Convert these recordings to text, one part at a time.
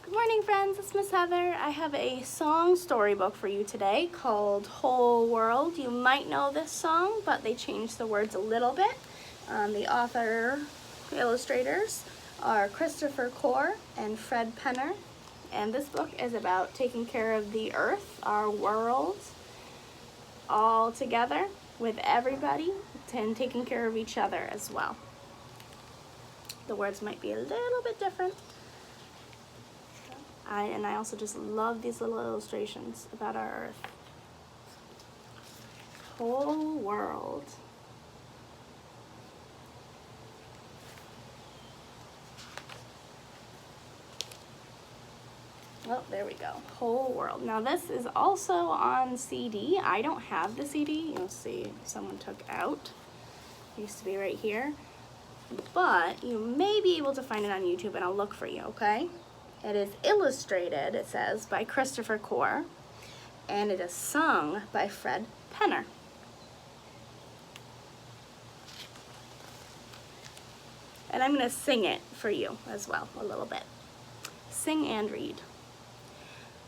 Good morning, friends. It's Miss Heather. I have a song storybook for you today called Whole World. You might know this song, but they changed the words a little bit. The author, illustrators are Christopher Corr and Fred Penner. And this book is about taking care of the earth, our world, all together with everybody, and taking care of each other as well. The words might be a little bit different. I also just love these little illustrations about our earth. Whole world. Oh, there we go. Whole world. Now this is also on CD. I don't have the CD. You'll see someone took out. It used to be right here. But you may be able to find it on YouTube, and I'll look for you, okay? It is illustrated, it says, by Christopher Corr, and it is sung by Fred Penner. And I'm going to sing it for you as well, a little bit. Sing and read.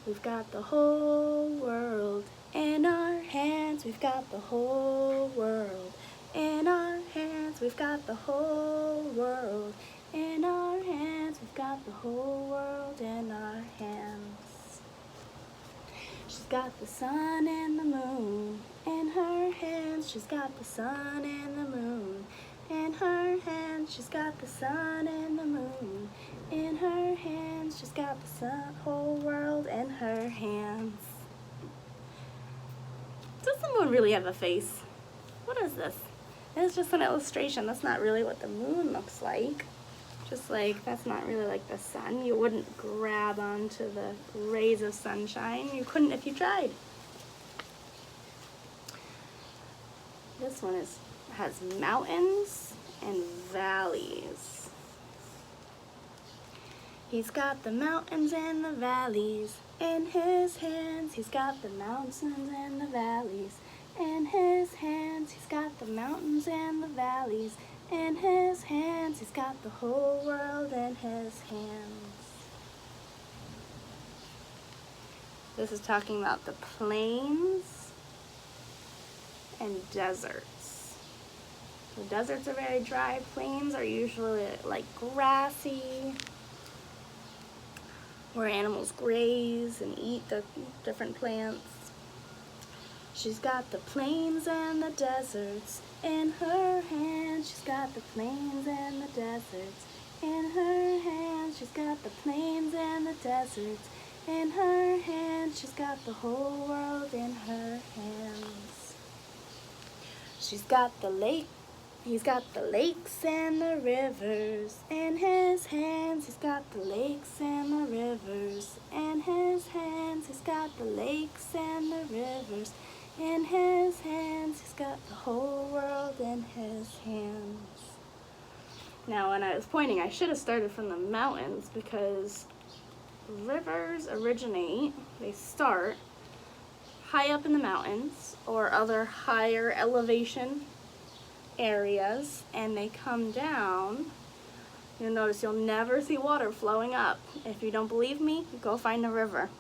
We've got the whole world in our hands. We've got the whole world in our hands. We've got the whole world in our hands. We've got the whole world in our hands. She's got the sun and the moon in her hands. She's got the sun and the moon in her hands. She's got the sun and the moon in her hands. She's got the whole world in her hands. Does the moon really have a face? What is this? It's just an illustration. That's not really what the moon looks like. Just like, that's not really like the sun. You wouldn't grab onto the rays of sunshine. You couldn't if you tried. This one has mountains and valleys. He's got the mountains and the valleys in his hands. He's got the mountains and the valleys in his hands. He's got the mountains and the valleys in his hands. He's got the whole world in his hands. This is talking about the plains and deserts. The deserts are very dry. Plains are usually like grassy, where animals graze and eat the different plants. She's got the plains and the deserts in her hands. She's got the plains and the deserts in her hands. She's got the plains and the deserts in her hands. She's got the whole world in her hands. She's got the lake. He's got the lakes and the rivers in his hands. He's got the lakes and the rivers in his hands. He's got the lakes and the rivers in his hands. He's got the whole world in his hands. Now, when I was pointing, I should have started from the mountains, because rivers originate, they start high up in the mountains or other higher elevation areas, and they come down. You'll notice you'll never see water flowing up. If you don't believe me, go find a river.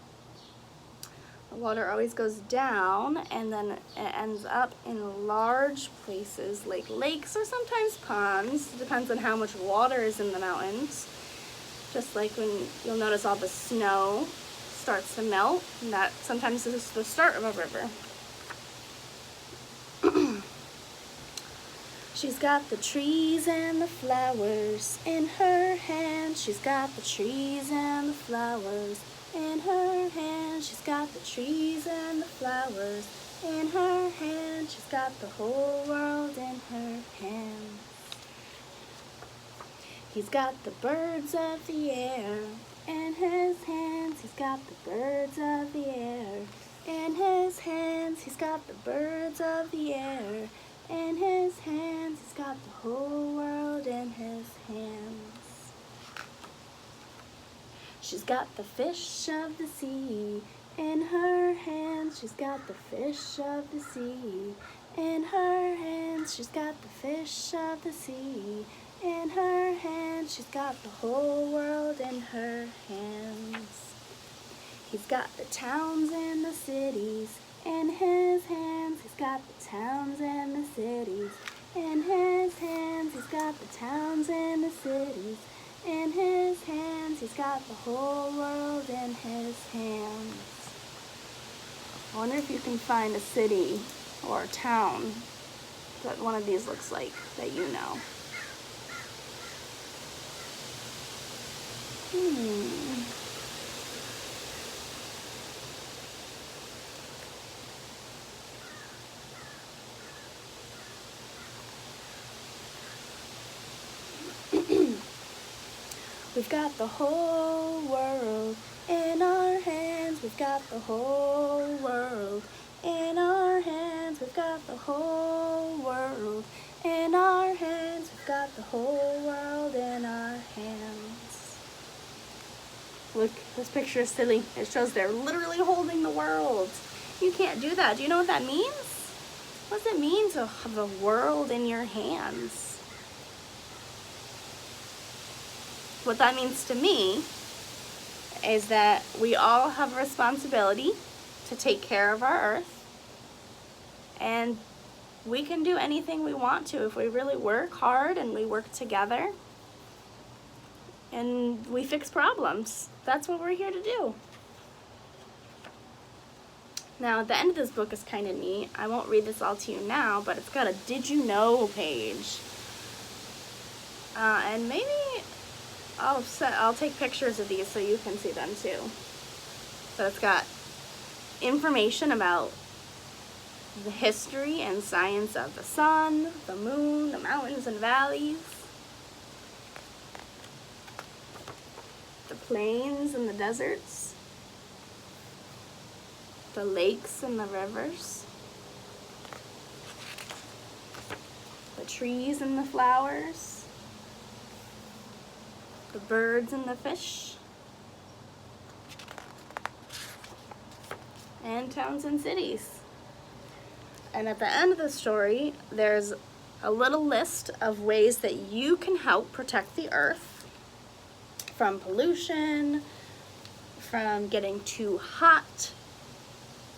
The water always goes down, and then it ends up in large places like lakes or sometimes ponds. It depends on how much water is in the mountains. Just like when you'll notice all the snow starts to melt, and that sometimes is the start of a river. She's got the trees and the flowers in her hands. She's got the trees and the flowers in her hands. She's got the trees and the flowers in her hands. She's got the whole world in her hands. He's got the birds of the air in his hands. He's got the birds of the air in his hands. He's got the birds of the air in his hands. He's got the whole world in his hands. She's got the fish of the sea in her hands. She's got the fish of the sea in her hands. She's got the fish of the sea in her hands. She's got the whole world in her hands. He's got the towns and the cities in his hands. He's got the towns and the cities in his hands. He's got the towns and the cities in his hands. He's got the whole world in his hands. I wonder if you can find a city or a town that one of these looks like that you know. We've got the whole world in our hands. We've got the whole world in our hands. We've got the whole world in our hands. We've got the whole world in our hands. Look, this picture is silly. It shows they're literally holding the world. You can't do that. Do you know what that means? What does it mean to have the world in your hands? What that means to me is that we all have a responsibility to take care of our earth, and we can do anything we want to if we really work hard and we work together and we fix problems. That's what we're here to do. Now, at the end of this book is kind of neat. I won't read this all to you now, but it's got a did you know page. And maybe I'll take pictures of these so you can see them too. But it's got information about the history and science of the sun, the moon, the mountains and valleys, the plains and the deserts, the lakes and the rivers, the trees and the flowers, the birds and the fish, and towns and cities. And at the end of the story, there's a little list of ways that you can help protect the earth from pollution, from getting too hot,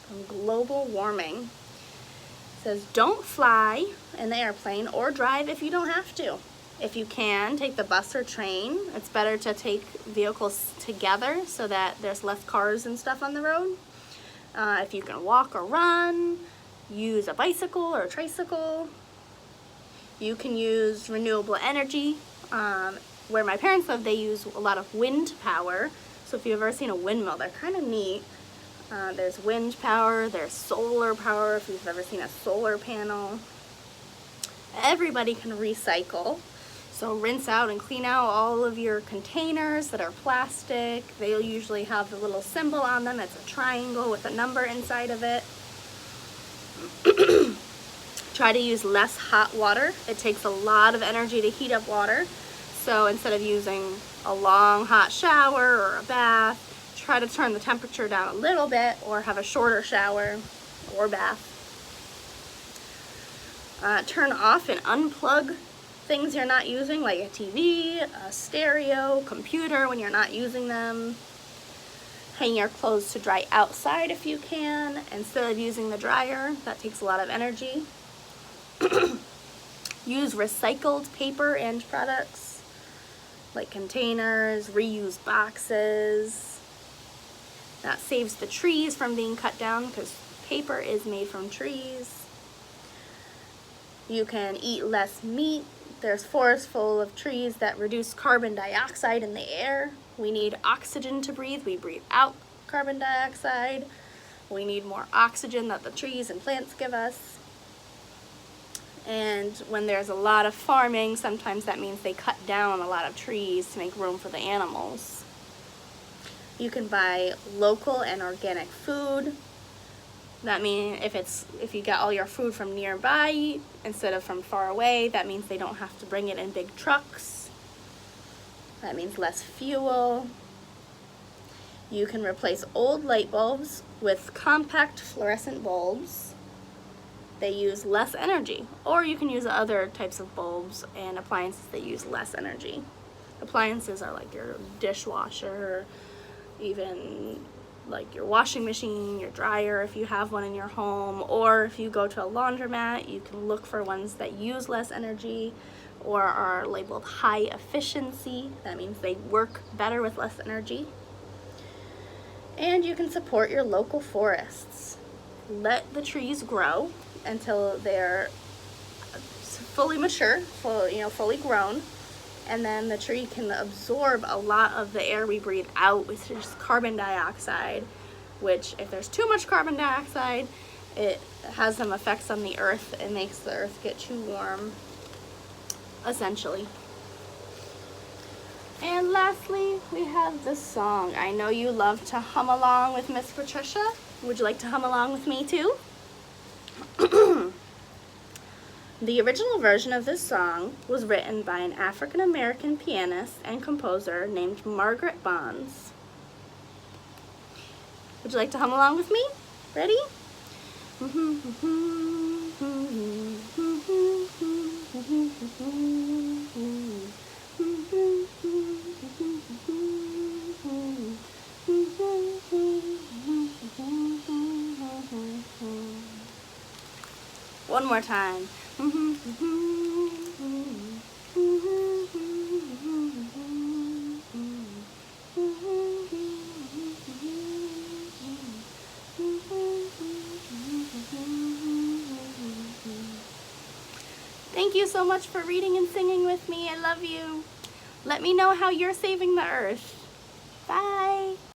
from global warming. It says don't fly in the airplane or drive if you don't have to. If you can, take the bus or train. It's better to take vehicles together so that there's less cars and stuff on the road. If you can walk or run, use a bicycle or a tricycle. You can use renewable energy. Where my parents live, they use a lot of wind power. So if you've ever seen a windmill, they're kind of neat. There's wind power, there's solar power, if you've ever seen a solar panel. Everybody can recycle. So rinse out and clean out all of your containers that are plastic. They'll usually have the little symbol on them. It's a triangle with a number inside of it. Try to use less hot water. It takes a lot of energy to heat up water. So instead of using a long hot shower or a bath, try to turn the temperature down a little bit or have a shorter shower or bath. Turn off and unplug things you're not using, like a TV, a stereo, computer when you're not using them. Hang your clothes to dry outside if you can, instead of using the dryer. That takes a lot of energy. Use recycled paper and products, like containers, reuse boxes. That saves the trees from being cut down because paper is made from trees. You can eat less meat. There's forests full of trees that reduce carbon dioxide in the air. We need oxygen to breathe. We breathe out carbon dioxide. We need more oxygen that the trees and plants give us. And when there's a lot of farming, sometimes that means they cut down a lot of trees to make room for the animals. You can buy local and organic food. That means if you get all your food from nearby instead of from far away, that means they don't have to bring it in big trucks. That means less fuel. You can replace old light bulbs with compact fluorescent bulbs. They use less energy. Or you can use other types of bulbs and appliances that use less energy. Appliances are like your dishwasher, even like your washing machine, your dryer if you have one in your home, or if you go to a laundromat, you can look for ones that use less energy or are labeled high efficiency. That means they work better with less energy. And you can support your local forests. Let the trees grow until they're fully mature, fully grown, and then the tree can absorb a lot of the air we breathe out, which is carbon dioxide, which if there's too much carbon dioxide, it has some effects on the earth. It makes the earth get too warm, essentially. And lastly, we have the song. I know you love to hum along with Miss Patricia. Would you like to hum along with me too? The original version of this song was written by an African-American pianist and composer named Margaret Bonds. Would you like to hum along with me? Ready? One more time. Thank you so much for reading and singing with me. I love you. Let me know how you're saving the earth. Bye.